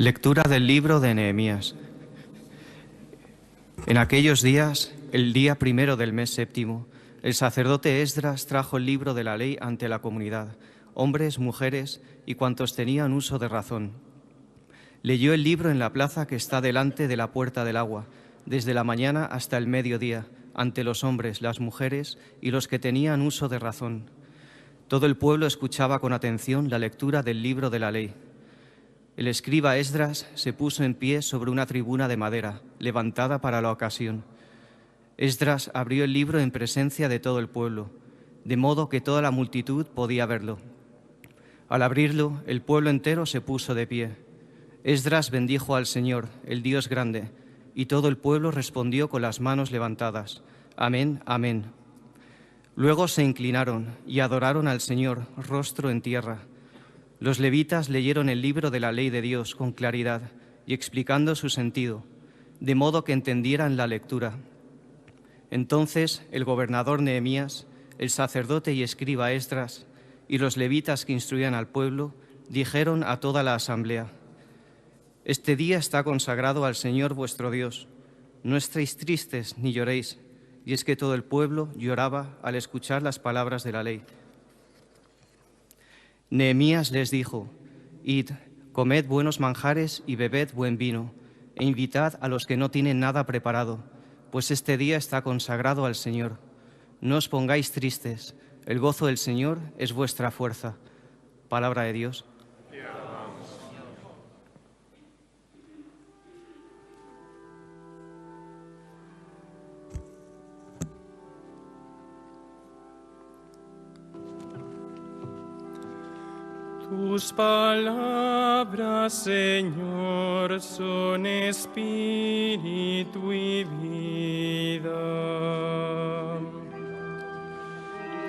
Lectura del libro de Nehemías. En aquellos días, el día primero del mes séptimo, el sacerdote Esdras trajo el libro de la ley ante la comunidad, hombres, mujeres y cuantos tenían uso de razón. Leyó el libro en la plaza que está delante de la puerta del agua, desde la mañana hasta el mediodía, ante los hombres, las mujeres y los que tenían uso de razón. Todo el pueblo escuchaba con atención la lectura del libro de la ley. El escriba Esdras se puso en pie sobre una tribuna de madera, levantada para la ocasión. Esdras abrió el libro en presencia de todo el pueblo, de modo que toda la multitud podía verlo. Al abrirlo, el pueblo entero se puso de pie. Esdras bendijo al Señor, el Dios grande, y todo el pueblo respondió con las manos levantadas: Amén, amén. Luego se inclinaron y adoraron al Señor, rostro en tierra. Los levitas leyeron el libro de la ley de Dios con claridad y explicando su sentido, de modo que entendieran la lectura. Entonces el gobernador Nehemías, el sacerdote y escriba Esdras y los levitas que instruían al pueblo dijeron a toda la asamblea: Este día está consagrado al Señor vuestro Dios. No estéis tristes ni lloréis. Y es que todo el pueblo lloraba al escuchar las palabras de la ley. Nehemías les dijo: Id, comed buenos manjares y bebed buen vino, e invitad a los que no tienen nada preparado, pues este día está consagrado al Señor. No os pongáis tristes, el gozo del Señor es vuestra fuerza. Palabra de Dios. Tus palabras, Señor, son espíritu y vida.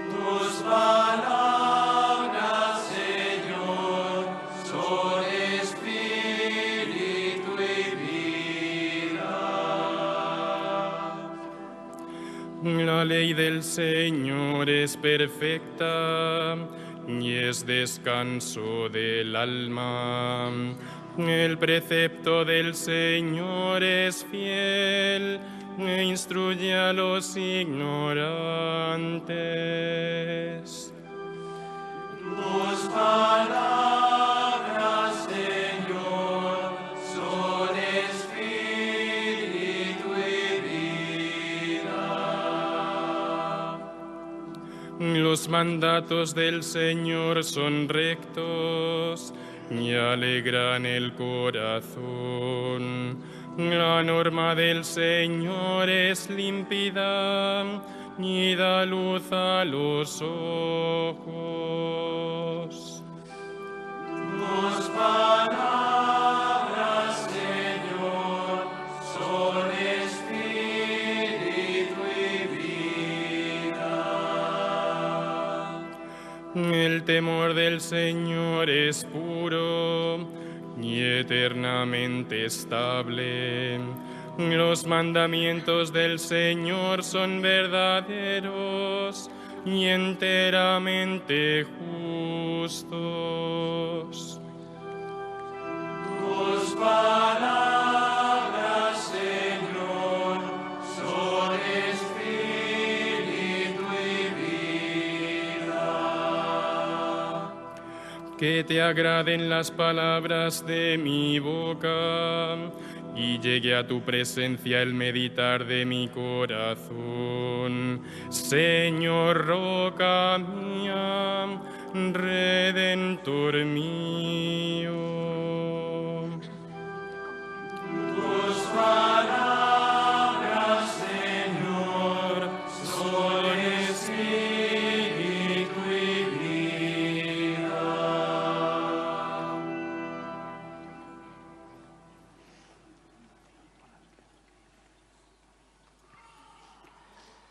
Tus palabras, Señor, son espíritu y vida. La ley del Señor es perfecta y es descanso del alma. El precepto del Señor es fiel e instruye a los ignorantes. Tus palabras, Señor, son espíritu y vida. Los mandatos del Señor son rectos y alegran el corazón. La norma del Señor es límpida y da luz a los ojos. Tus palabras, Señor, son espíritu y vida. El temor del Señor es puro y eternamente estable. Los mandamientos del Señor son verdaderos y enteramente justos. Tus palabras, Señor, son espíritu y vida. Que te agraden las palabras de mi boca y llegue a tu presencia el meditar de mi corazón. Señor, roca mía, Redentor mío. Tus palabras, Señor, son espíritu y vida.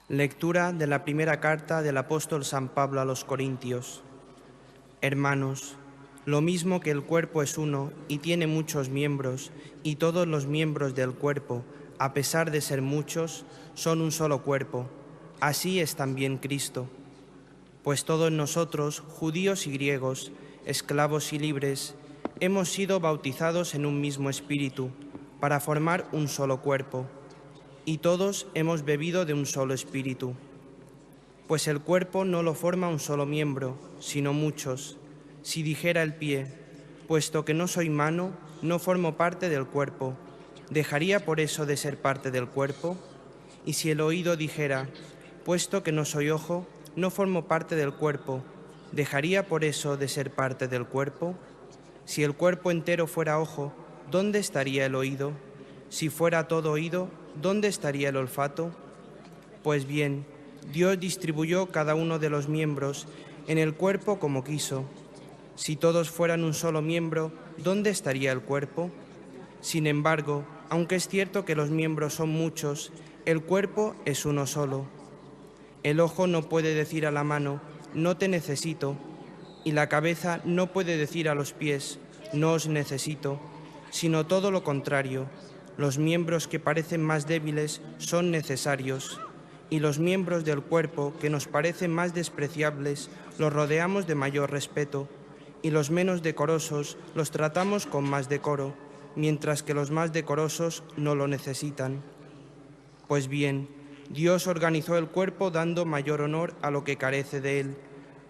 Lectura de la primera carta del apóstol San Pablo a los Corintios. Hermanos, lo mismo que el cuerpo es uno y tiene muchos miembros, y todos los miembros del cuerpo, a pesar de ser muchos, son un solo cuerpo, así es también Cristo. Pues todos nosotros, judíos y griegos, esclavos y libres, hemos sido bautizados en un mismo espíritu, para formar un solo cuerpo, y todos hemos bebido de un solo espíritu. Pues el cuerpo no lo forma un solo miembro, sino muchos. Si dijera el pie, puesto que no soy mano, no formo parte del cuerpo, ¿dejaría por eso de ser parte del cuerpo? Y si el oído dijera, puesto que no soy ojo, no formo parte del cuerpo, ¿dejaría por eso de ser parte del cuerpo? Si el cuerpo entero fuera ojo, ¿dónde estaría el oído? Si fuera todo oído, ¿dónde estaría el olfato? Pues bien, Dios distribuyó cada uno de los miembros en el cuerpo como quiso. Si todos fueran un solo miembro, ¿dónde estaría el cuerpo? Sin embargo, aunque es cierto que los miembros son muchos, el cuerpo es uno solo. El ojo no puede decir a la mano, no te necesito, y la cabeza no puede decir a los pies, no os necesito, sino todo lo contrario. Los miembros que parecen más débiles son necesarios, y los miembros del cuerpo que nos parecen más despreciables los rodeamos de mayor respeto, y los menos decorosos los tratamos con más decoro, mientras que los más decorosos no lo necesitan. Pues bien, Dios organizó el cuerpo dando mayor honor a lo que carece de él,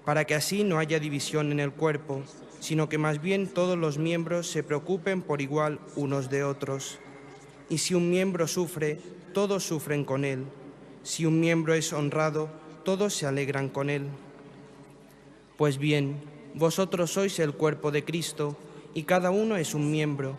para que así no haya división en el cuerpo, sino que más bien todos los miembros se preocupen por igual unos de otros. Y si un miembro sufre, todos sufren con él. Si un miembro es honrado, todos se alegran con él. Pues bien, vosotros sois el cuerpo de Cristo, y cada uno es un miembro.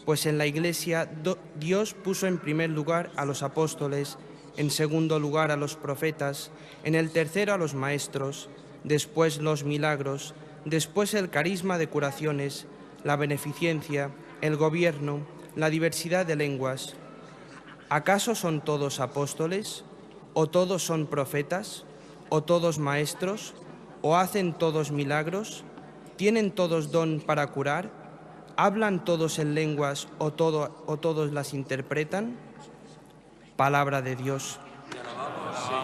Pues en la Iglesia Dios puso en primer lugar a los apóstoles, en segundo lugar a los profetas, en el tercero a los maestros, después los milagros, después el carisma de curaciones, la beneficencia, el gobierno, la diversidad de lenguas. ¿Acaso son todos apóstoles? ¿O todos son profetas? ¿O todos maestros? ¿O hacen todos milagros? ¿Tienen todos don para curar? ¿Hablan todos en lenguas o todos las interpretan? Palabra de Dios. Te alabamos, Señor.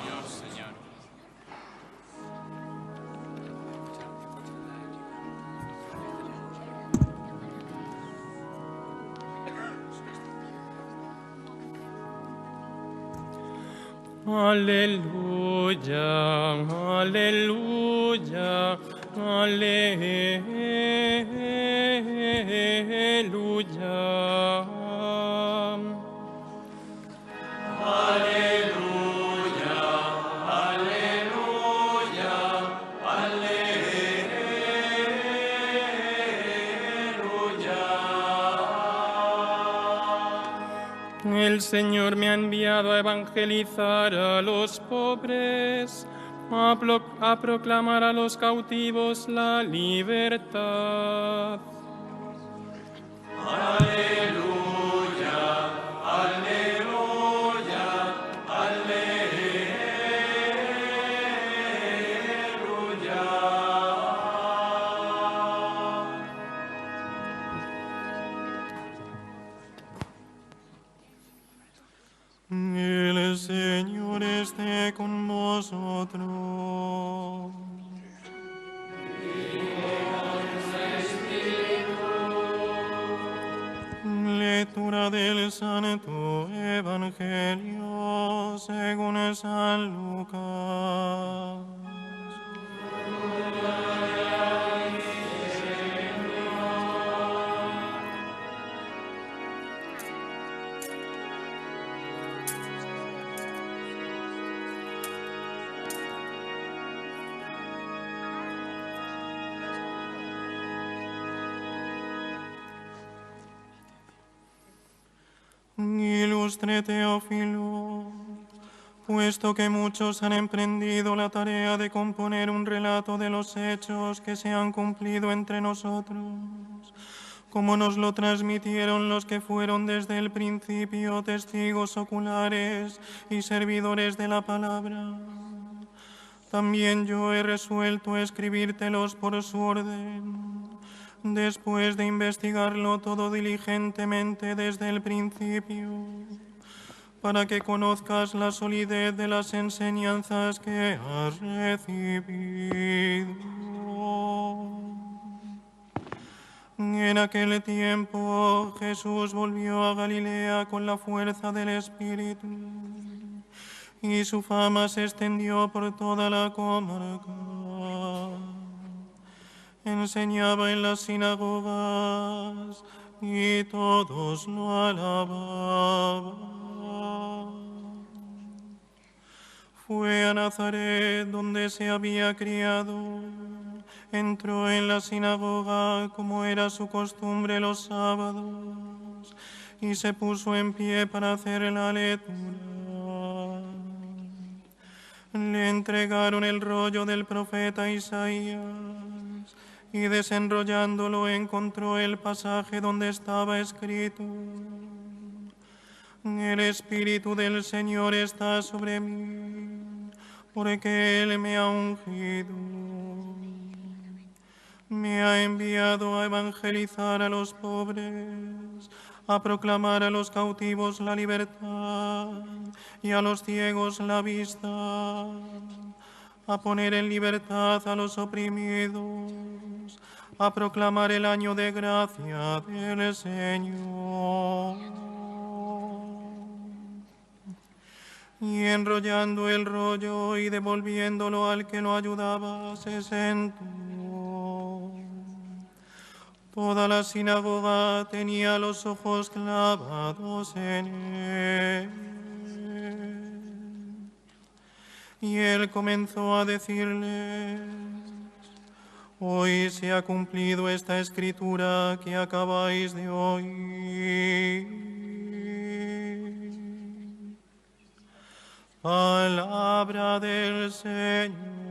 Aleluya, aleluya, aleluya. El Señor me ha enviado a evangelizar a los pobres, a proclamar a los cautivos la libertad. Aleluya, aleluya, El Señor esté con vosotros. Lectura del Santo Evangelio según San Lucas. Ilustre Teófilo, puesto que muchos han emprendido la tarea de componer un relato de los hechos que se han cumplido entre nosotros, como nos lo transmitieron los que fueron desde el principio testigos oculares y servidores de la palabra, también yo he resuelto escribírtelos por su orden, después de investigarlo todo diligentemente desde el principio, para que conozcas la solidez de las enseñanzas que has recibido. En aquel tiempo Jesús volvió a Galilea con la fuerza del Espíritu, y su fama se extendió por toda la comarca. Enseñaba en las sinagogas y todos lo alababan. Fue a Nazaret, donde se había criado. Entró en la sinagoga, como era su costumbre los sábados, y se puso en pie para hacer la lectura. Le entregaron el rollo del profeta Isaías, y desenrollándolo encontró el pasaje donde estaba escrito: El Espíritu del Señor está sobre mí, porque Él me ha ungido. Me ha enviado a evangelizar a los pobres, a proclamar a los cautivos la libertad y a los ciegos la vista, a poner en libertad a los oprimidos, a proclamar el año de gracia del Señor. Y enrollando el rollo y devolviéndolo al que lo ayudaba, se sentó. Toda la sinagoga tenía los ojos clavados en él. Y él comenzó a decirles: Hoy se ha cumplido esta escritura que acabáis de oír. Palabra del Señor.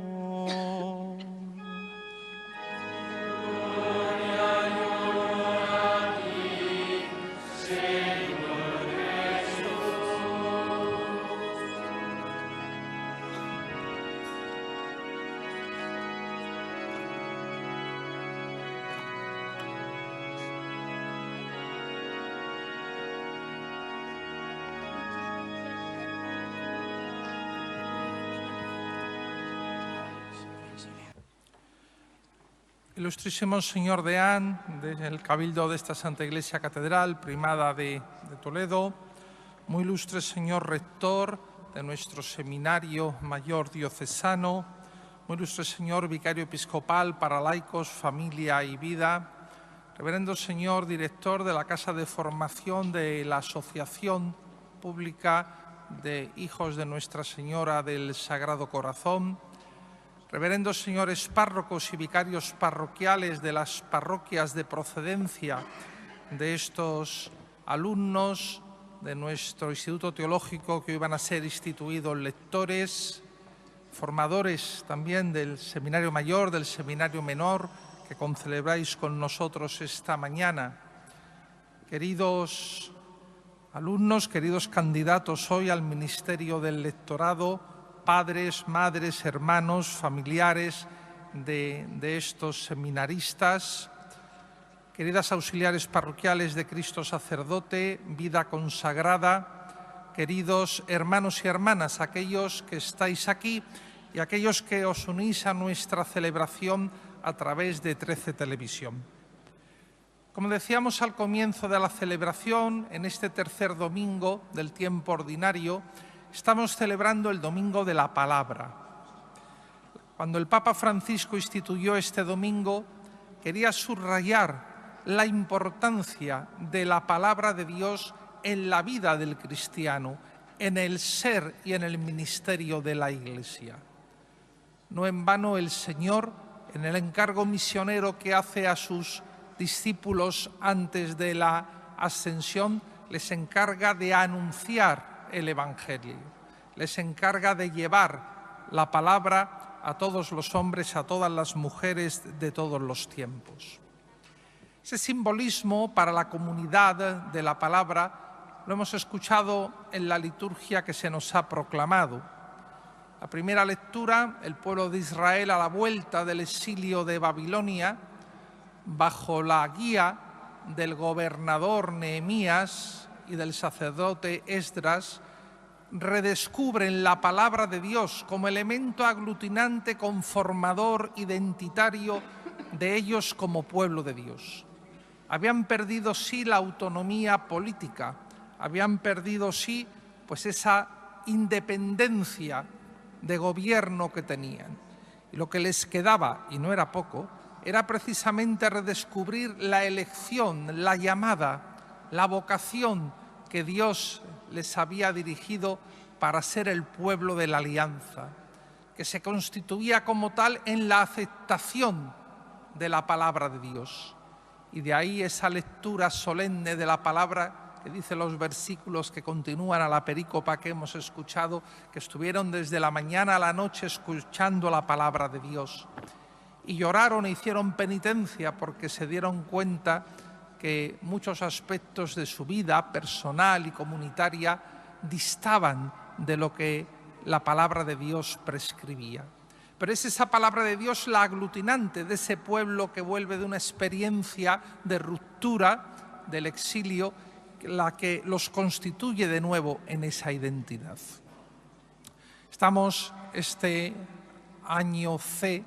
Ilustrísimo señor deán del Cabildo de esta Santa Iglesia Catedral, Primada de Toledo, muy ilustre señor rector de nuestro Seminario Mayor Diocesano, muy ilustre señor vicario episcopal para laicos, familia y vida, reverendo señor director de la Casa de Formación de la Asociación Pública de Hijos de Nuestra Señora del Sagrado Corazón, reverendos señores párrocos y vicarios parroquiales de las parroquias de procedencia de estos alumnos de nuestro Instituto Teológico que hoy van a ser instituidos lectores, formadores también del Seminario Mayor, del Seminario Menor, que concelebráis con nosotros esta mañana. Queridos alumnos, queridos candidatos hoy al ministerio del lectorado, padres, madres, hermanos, familiares de estos seminaristas, queridas auxiliares parroquiales de Cristo Sacerdote, vida consagrada, queridos hermanos y hermanas, aquellos que estáis aquí y aquellos que os unís a nuestra celebración a través de 13 Televisión. Como decíamos al comienzo de la celebración, en este tercer domingo del tiempo ordinario, estamos celebrando el Domingo de la Palabra. Cuando el Papa Francisco instituyó este domingo, quería subrayar la importancia de la palabra de Dios en la vida del cristiano, en el ser y en el ministerio de la Iglesia. No en vano el Señor, en el encargo misionero que hace a sus discípulos antes de la ascensión, les encarga de anunciar el Evangelio, les encarga de llevar la palabra a todos los hombres, a todas las mujeres de todos los tiempos. Ese simbolismo para la comunidad de la palabra lo hemos escuchado en la liturgia que se nos ha proclamado. La primera lectura, el pueblo de Israel a la vuelta del exilio de Babilonia, bajo la guía del gobernador Nehemías y del sacerdote Esdras, redescubren la palabra de Dios como elemento aglutinante, conformador, identitario de ellos como pueblo de Dios. habían perdido sí la autonomía política, habían perdido sí pues esa independencia de gobierno que tenían. Y lo que les quedaba, y no era poco, era precisamente redescubrir la elección, la llamada, la vocación que Dios les había dirigido para ser el pueblo de la alianza, que se constituía como tal en la aceptación de la palabra de Dios. Y de ahí esa lectura solemne de la palabra que dice los versículos que continúan a la perícopa que hemos escuchado, que estuvieron desde la mañana a la noche escuchando la palabra de Dios. Y lloraron e hicieron penitencia porque se dieron cuenta que muchos aspectos de su vida personal y comunitaria distaban de lo que la palabra de Dios prescribía. Pero es esa palabra de Dios la aglutinante de ese pueblo que vuelve de una experiencia de ruptura del exilio, la que los constituye de nuevo en esa identidad. Estamos este año C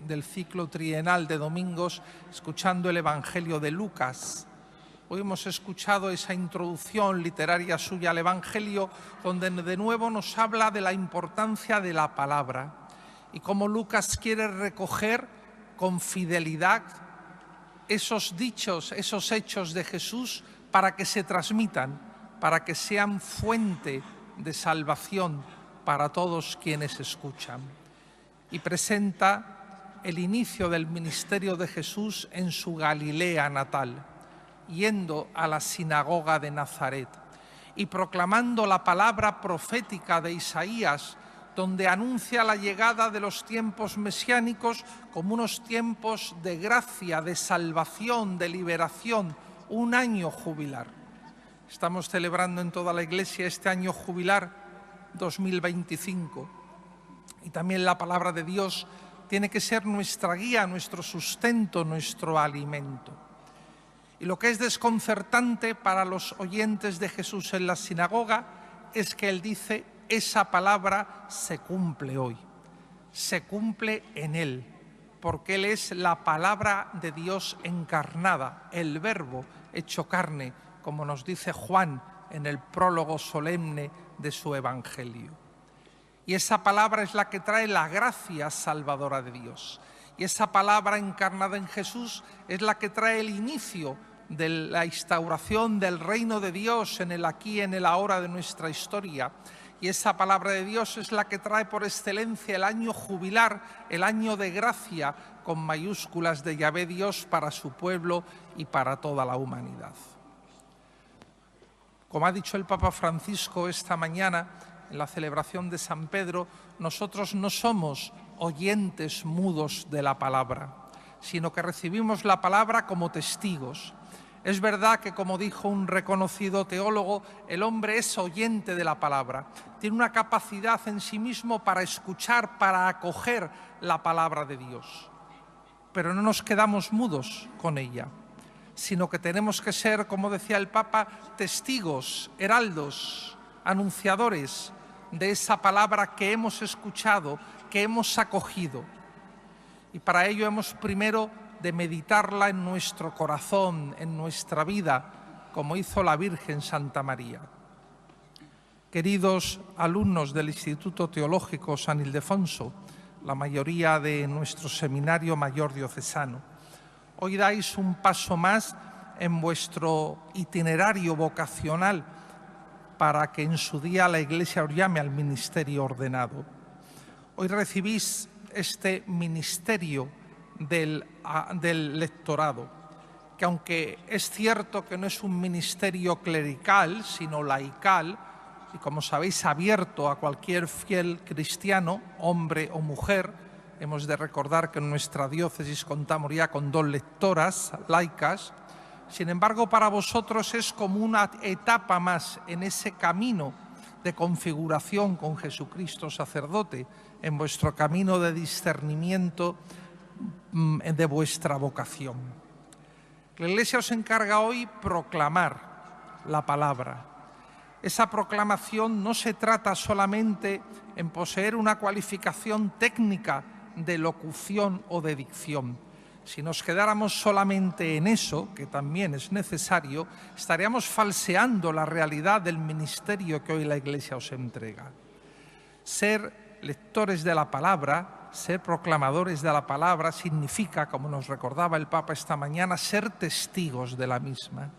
del ciclo trienal de domingos escuchando el Evangelio de Lucas. Hoy hemos escuchado esa introducción literaria suya al Evangelio, donde de nuevo nos habla de la importancia de la palabra y cómo Lucas quiere recoger con fidelidad esos dichos, esos hechos de Jesús para que se transmitan, para que sean fuente de salvación para todos quienes escuchan. Y presenta el inicio del ministerio de Jesús en su Galilea natal, yendo a la sinagoga de Nazaret y proclamando la palabra profética de Isaías, donde anuncia la llegada de los tiempos mesiánicos como unos tiempos de gracia, de salvación, de liberación, un año jubilar. Estamos celebrando en toda la Iglesia este año jubilar 2025 y también la palabra de Dios tiene que ser nuestra guía, nuestro sustento, nuestro alimento. Y lo que es desconcertante para los oyentes de Jesús en la sinagoga es que Él dice: esa palabra se cumple hoy, se cumple en Él, porque Él es la palabra de Dios encarnada, el Verbo hecho carne, como nos dice Juan en el prólogo solemne de su Evangelio. Y esa palabra es la que trae la gracia salvadora de Dios. Y esa palabra encarnada en Jesús es la que trae el inicio de la instauración del reino de Dios en el aquí y en el ahora de nuestra historia. Y esa palabra de Dios es la que trae por excelencia el año jubilar, el año de gracia, con mayúsculas de Yahvé Dios para su pueblo y para toda la humanidad. Como ha dicho el Papa Francisco esta mañana en la celebración de San Pedro, nosotros no somos oyentes mudos de la palabra, sino que recibimos la palabra como testigos. Es verdad que, como dijo un reconocido teólogo, el hombre es oyente de la palabra, tiene una capacidad en sí mismo para escuchar, para acoger la palabra de Dios. Pero no nos quedamos mudos con ella, sino que tenemos que ser, como decía el Papa, testigos, heraldos, anunciadores de esa palabra que hemos escuchado, que hemos acogido. Y para ello hemos primero de meditarla en nuestro corazón, en nuestra vida, como hizo la Virgen Santa María. Queridos alumnos del Instituto Teológico San Ildefonso, la mayoría de nuestro Seminario Mayor Diocesano, hoy dais un paso más en vuestro itinerario vocacional para que en su día la Iglesia os llame al ministerio ordenado. Hoy recibís este ministerio del lectorado, que aunque es cierto que no es un ministerio clerical, sino laical, y como sabéis abierto a cualquier fiel cristiano, hombre o mujer, hemos de recordar que en nuestra diócesis contamos ya con 2 lectoras laicas. Sin embargo, para vosotros es como una etapa más en ese camino de configuración con Jesucristo sacerdote, en vuestro camino de discernimiento de vuestra vocación. La Iglesia os encarga hoy proclamar la palabra. Esa proclamación no se trata solamente en poseer una cualificación técnica de locución o de dicción, Si nos quedáramos solamente en eso, que también es necesario, estaríamos falseando la realidad del ministerio que hoy la Iglesia os entrega. Ser lectores de la palabra, ser proclamadores de la palabra, significa, como nos recordaba el Papa esta mañana, ser testigos de la misma.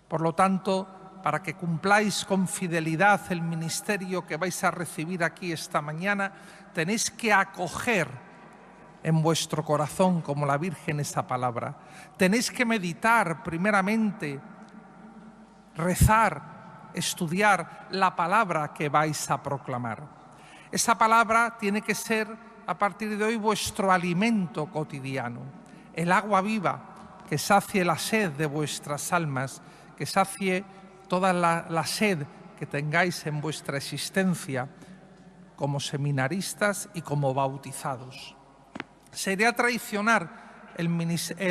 Por lo tanto, para que cumpláis con fidelidad el ministerio que vais a recibir aquí esta mañana, tenéis que acoger en vuestro corazón, como la Virgen, esta palabra. Tenéis que meditar primeramente, rezar, estudiar la palabra que vais a proclamar. Esa palabra tiene que ser, a partir de hoy, vuestro alimento cotidiano, el agua viva que sacie la sed de vuestras almas, que sacie toda la sed que tengáis en vuestra existencia como seminaristas y como bautizados. Sería traicionar el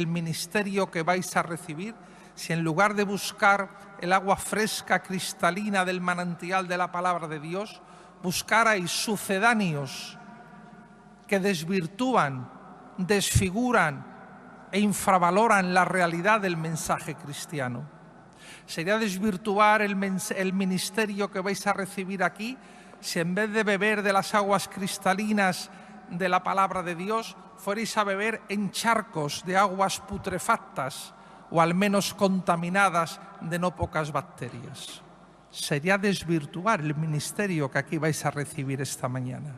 ministerio que vais a recibir si en lugar de buscar el agua fresca, cristalina del manantial de la palabra de Dios, buscarais sucedáneos que desvirtúan, desfiguran e infravaloran la realidad del mensaje cristiano. Sería desvirtuar el ministerio que vais a recibir aquí si en vez de beber de las aguas cristalinas de la palabra de Dios, fuerais a beber en charcos de aguas putrefactas o al menos contaminadas de no pocas bacterias. Sería desvirtuar el ministerio que aquí vais a recibir esta mañana.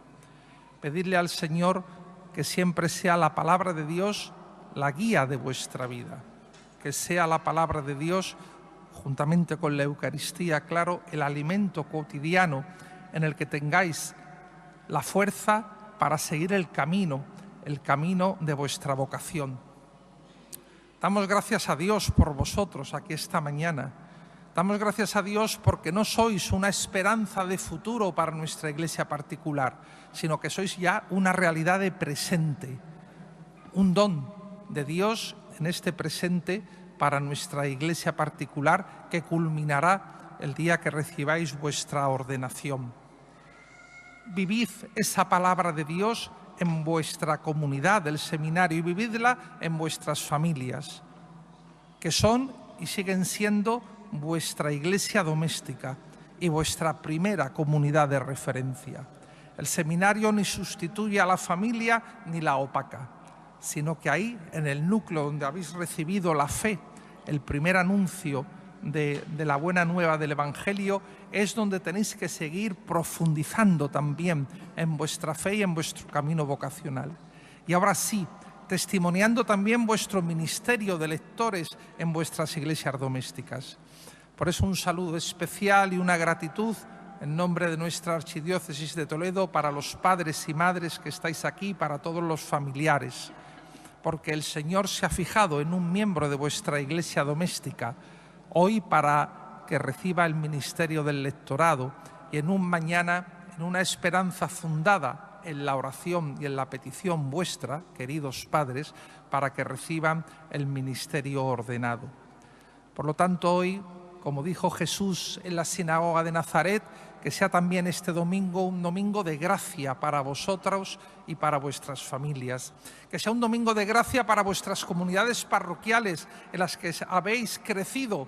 Pedirle al Señor que siempre sea la palabra de Dios la guía de vuestra vida, que sea la palabra de Dios, juntamente con la Eucaristía, claro, el alimento cotidiano en el que tengáis la fuerza para seguir el camino de vuestra vocación. Damos gracias a Dios por vosotros aquí esta mañana. Damos gracias a Dios porque no sois una esperanza de futuro para nuestra iglesia particular, sino que sois ya una realidad de presente, un don de Dios en este presente para nuestra iglesia particular que culminará el día que recibáis vuestra ordenación. Vivid esa palabra de Dios en vuestra comunidad del seminario y vividla en vuestras familias, que son y siguen siendo vuestra iglesia doméstica y vuestra primera comunidad de referencia. El seminario ni sustituye a la familia ni la opaca, sino que ahí, en el núcleo donde habéis recibido la fe, el primer anuncio de la buena nueva del Evangelio, es donde tenéis que seguir profundizando también en vuestra fe y en vuestro camino vocacional. Y ahora sí, testimoniando también vuestro ministerio de lectores en vuestras iglesias domésticas. Por eso un saludo especial y una gratitud en nombre de nuestra Archidiócesis de Toledo para los padres y madres que estáis aquí, para todos los familiares, porque el Señor se ha fijado en un miembro de vuestra iglesia doméstica hoy para que reciba el ministerio del lectorado y en un mañana, en una esperanza fundada en la oración y en la petición vuestra, queridos padres, para que reciban el ministerio ordenado. Por lo tanto, hoy, como dijo Jesús en la sinagoga de Nazaret, que sea también este domingo un domingo de gracia para vosotros y para vuestras familias. Que sea un domingo de gracia para vuestras comunidades parroquiales en las que habéis crecido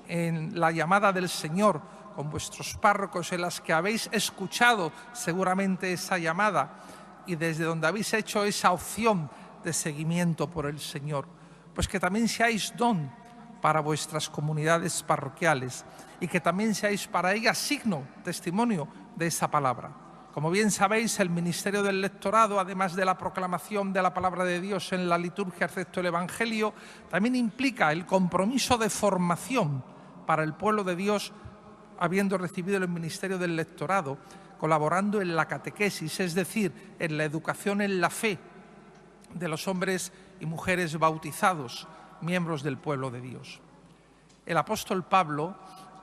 en la llamada del Señor, con vuestros párrocos en las que habéis escuchado seguramente esa llamada y desde donde habéis hecho esa opción de seguimiento por el Señor. Pues que también seáis don para vuestras comunidades parroquiales y que también seáis para ellas signo, testimonio de esa palabra. Como bien sabéis, el ministerio del lectorado, además de la proclamación de la palabra de Dios en la liturgia, excepto el Evangelio, también implica el compromiso de formación para el pueblo de Dios, habiendo recibido el ministerio del lectorado, colaborando en la catequesis, es decir, en la educación en la fe de los hombres y mujeres bautizados, miembros del pueblo de Dios. El apóstol Pablo,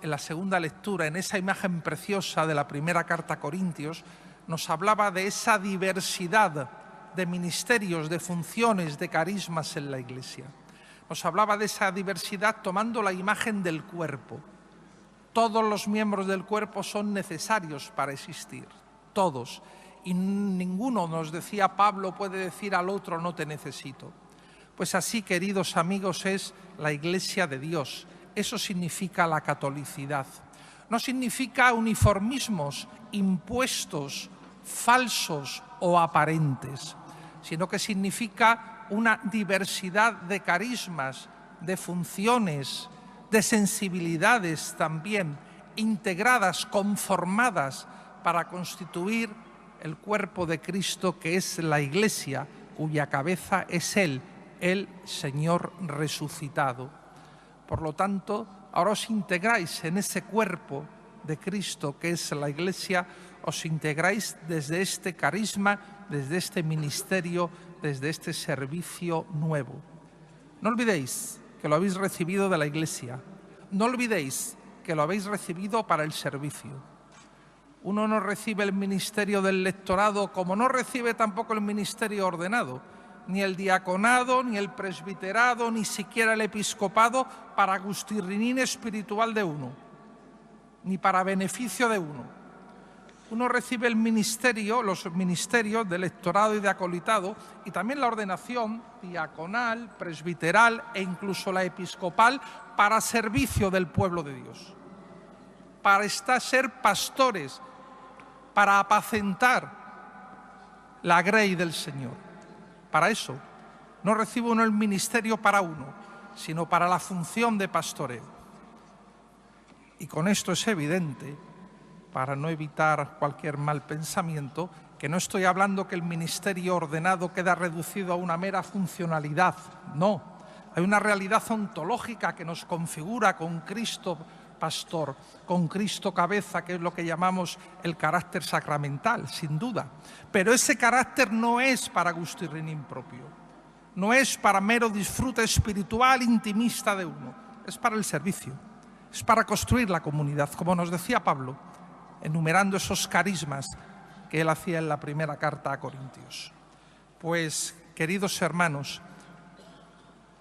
en la segunda lectura, en esa imagen preciosa de la primera carta a Corintios, nos hablaba de esa diversidad de ministerios, de funciones, de carismas en la Iglesia. Nos hablaba de esa diversidad tomando la imagen del cuerpo. Todos los miembros del cuerpo son necesarios para existir, todos. Y ninguno, nos decía Pablo, puede decir al otro no te necesito. Pues así, queridos amigos, es la Iglesia de Dios. Eso significa la catolicidad. No significa uniformismos impuestos, falsos o aparentes, sino que significa una diversidad de carismas, de funciones, de sensibilidades también, integradas, conformadas para constituir el cuerpo de Cristo, que es la Iglesia, cuya cabeza es Él, el Señor resucitado. Por lo tanto, ahora os integráis en ese cuerpo de Cristo, que es la Iglesia, os integráis desde este carisma, desde este ministerio, desde este servicio nuevo. No olvidéis que lo habéis recibido de la Iglesia. No olvidéis que lo habéis recibido para el servicio. Uno no recibe el ministerio del lectorado como no recibe tampoco el ministerio ordenado, ni el diaconado, ni el presbiterado, ni siquiera el episcopado para gustirrinín espiritual de uno, ni para beneficio de uno. Uno recibe el ministerio, los ministerios de lectorado y de acolitado, y también la ordenación diaconal, presbiteral e incluso la episcopal para servicio del pueblo de Dios, para ser pastores, para apacentar la grey del Señor. Para eso no recibe uno el ministerio para uno, sino para la función de pastoreo. Y con esto es evidente, para no evitar cualquier mal pensamiento, que no estoy hablando que el ministerio ordenado queda reducido a una mera funcionalidad. No, hay una realidad ontológica que nos configura con Cristo pastor, con Cristo cabeza, que es lo que llamamos el carácter sacramental, sin duda. Pero ese carácter no es para gustirrinín propio, no es para mero disfrute espiritual intimista de uno, es para el servicio, es para construir la comunidad, como nos decía Pablo, enumerando esos carismas que él hacía en la primera carta a Corintios. Pues, queridos hermanos,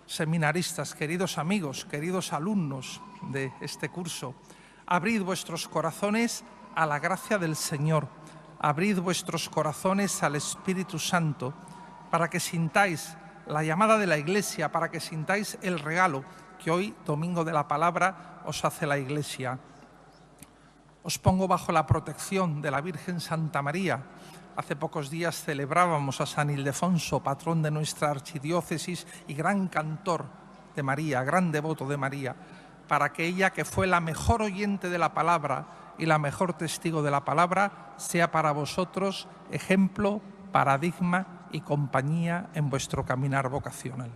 seminaristas, queridos amigos, queridos alumnos de este curso, abrid vuestros corazones a la gracia del Señor, abrid vuestros corazones al Espíritu Santo, para que sintáis la llamada de la Iglesia, para que sintáis el regalo que hoy, Domingo de la Palabra, os hace la Iglesia. Os pongo bajo la protección de la Virgen Santa María. Hace pocos días celebrábamos a San Ildefonso, patrón de nuestra archidiócesis y gran cantor de María, gran devoto de María, para que ella, que fue la mejor oyente de la palabra y la mejor testigo de la palabra, sea para vosotros ejemplo, paradigma y compañía en vuestro caminar vocacional.